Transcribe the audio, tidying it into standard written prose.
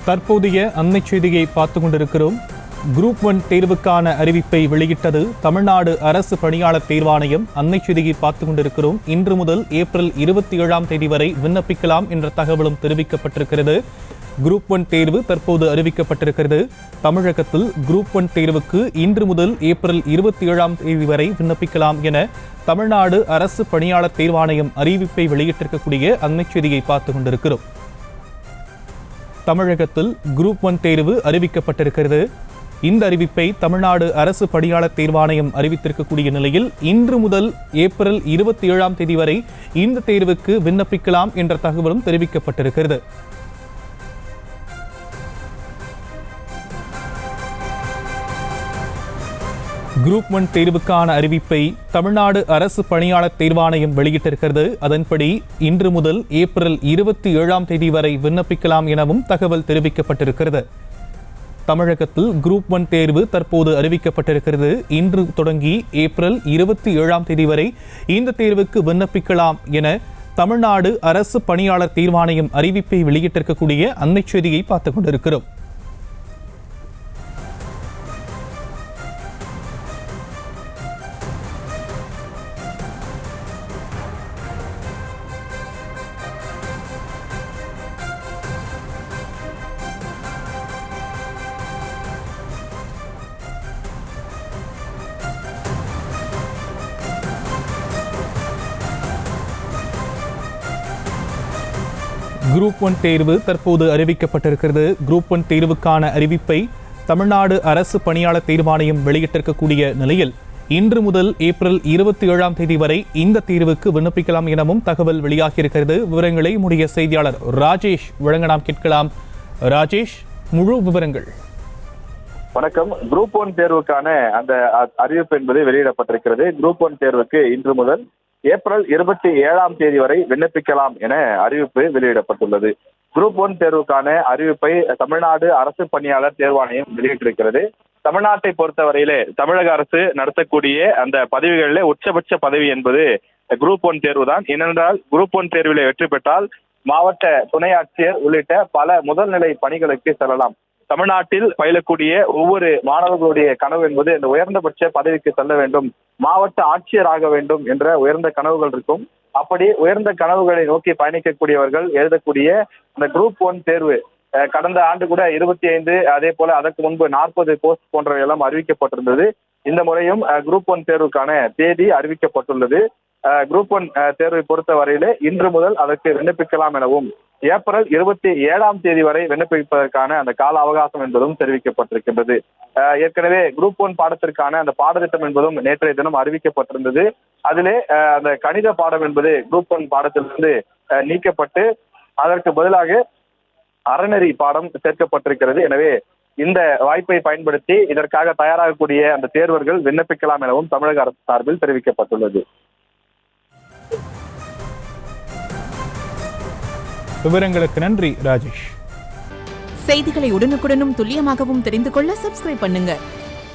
தற்போதைய அண்மை செய்தியை பார்த்து கொண்டிருக்கிறோம். குரூப் 1 தேர்வுக்கான அறிவிப்பை வெளியிட்டது தமிழ்நாடு அரசு பணியாளர் தேர்வாணையம். அண்மை செய்தியை பார்த்து கொண்டிருக்கிறோம். இன்று முதல் ஏப்ரல் 27ஆம் தேதி வரை விண்ணப்பிக்கலாம் என்ற தகவலும் தெரிவிக்கப்பட்டிருக்கிறது. குரூப் 1 தேர்வு தற்போது அறிவிக்கப்பட்டிருக்கிறது. தமிழகத்தில் குரூப் 1 தேர்வுக்கு இன்று முதல் ஏப்ரல் 27ஆம் தேதி வரை விண்ணப்பிக்கலாம் என தமிழ்நாடு அரசு பணியாளர் தேர்வாணையம் அறிவிப்பை வெளியிட்டிருக்கக்கூடிய அண்மை செய்தியை பார்த்து கொண்டிருக்கிறோம். தமிழகத்தில் குரூப் 1 தேர்வு அறிவிக்கப்பட்டிருக்கிறது. இந்த அறிவிப்பை தமிழ்நாடு அரசு பணியாளர் தேர்வாணையம் அறிவித்திருக்கக்கூடிய நிலையில் இன்று முதல் ஏப்ரல் 27ஆம் தேதி வரை இந்த தேர்வுக்கு விண்ணப்பிக்கலாம் என்ற தகவலும் தெரிவிக்கப்பட்டிருக்கிறது. குரூப் 1 தேர்வுக்கான அறிவிப்பை தமிழ்நாடு அரசு பணியாளர் தேர்வாணையம் வெளியிட்டிருக்கிறது. அதன்படி இன்று முதல் ஏப்ரல் 27ஆம் தேதி வரை விண்ணப்பிக்கலாம் எனவும் தகவல் தெரிவிக்கப்பட்டிருக்கிறது. தமிழகத்தில் குரூப் 1 தேர்வு தற்போது அறிவிக்கப்பட்டிருக்கிறது. இன்று தொடங்கி ஏப்ரல் 27ஆம் தேதி வரை இந்த தேர்வுக்கு விண்ணப்பிக்கலாம் என தமிழ்நாடு அரசு பணியாளர் தேர்வாணையம் அறிவிப்பை வெளியிட்டிருக்கக்கூடிய அண்மை செய்தியை பார்த்துக் கொண்டிருக்கிறோம். குரூப் 1 தேர்வு தற்போது அறிவிக்கப்பட்டிருக்கிறது. குரூப் 1 தேர்வுக்கான அறிவிப்பை தமிழ்நாடு அரசு பணியாளர் தேர்வாணையம் வெளியிட்டிருக்கக்கூடிய நிலையில் இன்று முதல் ஏப்ரல் 27ஆம் தேதி வரை இந்த தேர்வுக்கு விண்ணப்பிக்கலாம் எனவும் தகவல் வெளியாகியிருக்கிறது. விவரங்களை நம்முடைய செய்தியாளர் ராஜேஷ் வழங்க நாம் கேட்கலாம். ராஜேஷ், முழு விவரங்கள். வணக்கம். குரூப் 1 தேர்வுக்கான அந்த அறிவிப்பு என்பது வெளியிடப்பட்டிருக்கிறது. குரூப் 1 தேர்வுக்கு இன்று முதல் ஏப்ரல் 27ஆம் தேதி வரை விண்ணப்பிக்கலாம் என அறிவிப்பு வெளியிடப்பட்டுள்ளது. குரூப் 1 தேர்வுக்கான அறிவிப்பை தமிழ்நாடு அரசு பணியாளர் தேர்வாணையம் வெளியிட்டிருக்கிறது. தமிழ்நாட்டை பொறுத்தவரையிலே தமிழக அரசு நடத்தக்கூடிய அந்த பதவிகளிலே உச்சபட்ச பதவி என்பது குரூப் 1 தேர்வு தான். ஏனென்றால் குரூப் 1 தேர்விலே வெற்றி பெற்றால் மாவட்ட துணை ஆட்சியர் உள்ளிட்ட பல முதல்நிலை பணிகளுக்கு செல்லலாம். தமிழ்நாட்டில் பயிலக்கூடிய ஒவ்வொரு மாணவர்களுடைய கனவு என்பது இந்த உயர்ந்தபட்ச பதவிக்கு செல்ல வேண்டும், மாவட்ட ஆட்சியர் ஆக வேண்டும் என்ற உயர்ந்த கனவுகள் இருக்கும். அப்படி உயர்ந்த கனவுகளை நோக்கி பயணிக்கக்கூடியவர்கள் எழுதக்கூடிய இந்த குரூப் 1 தேர்வு கடந்த ஆண்டு கூட 25, அதே போல அதற்கு முன்பு 40 போஸ்ட் போன்றவை எல்லாம் அறிவிக்கப்பட்டிருந்தது. இந்த முறையும் குரூப் 1 தேர்வுக்கான தேதி அறிவிக்கப்பட்டுள்ளது. குரூப் 1 தேர்வை பொறுத்த வரையிலே இன்று முதல் அதற்கு விண்ணப்பிக்கலாம் எனவும் ஏப்ரல் 27ஆம் தேதி வரை விண்ணப்பிப்பதற்கான அந்த கால அவகாசம் என்பதும் தெரிவிக்கப்பட்டிருக்கின்றது. ஏற்கனவே குரூப் 1 பாடத்திற்கான அந்த பாடத்திட்டம் என்பதும் நேற்றைய தினம் அறிவிக்கப்பட்டிருந்தது. அதிலே அந்த கணித பாடம் என்பது குரூப் 1 பாடத்திலிருந்து நீக்கப்பட்டு அதற்கு பதிலாக அறநெறி பாடம் சேர்க்கப்பட்டிருக்கிறது. எனவே இந்த வாய்ப்பை பயன்படுத்தி இதற்காக தயாராகக்கூடிய அந்த தேர்வர்கள் விண்ணப்பிக்கலாம் எனவும் தமிழக அரசு சார்பில் தெரிவிக்கப்பட்டுள்ளது. விவரங்களுக்கு நன்றி ராஜேஷ். செய்திகளை உடனுக்குடனும் துல்லியமாகவும் தெரிந்து கொள்ள சப்ஸ்கிரைப் பண்ணுங்க.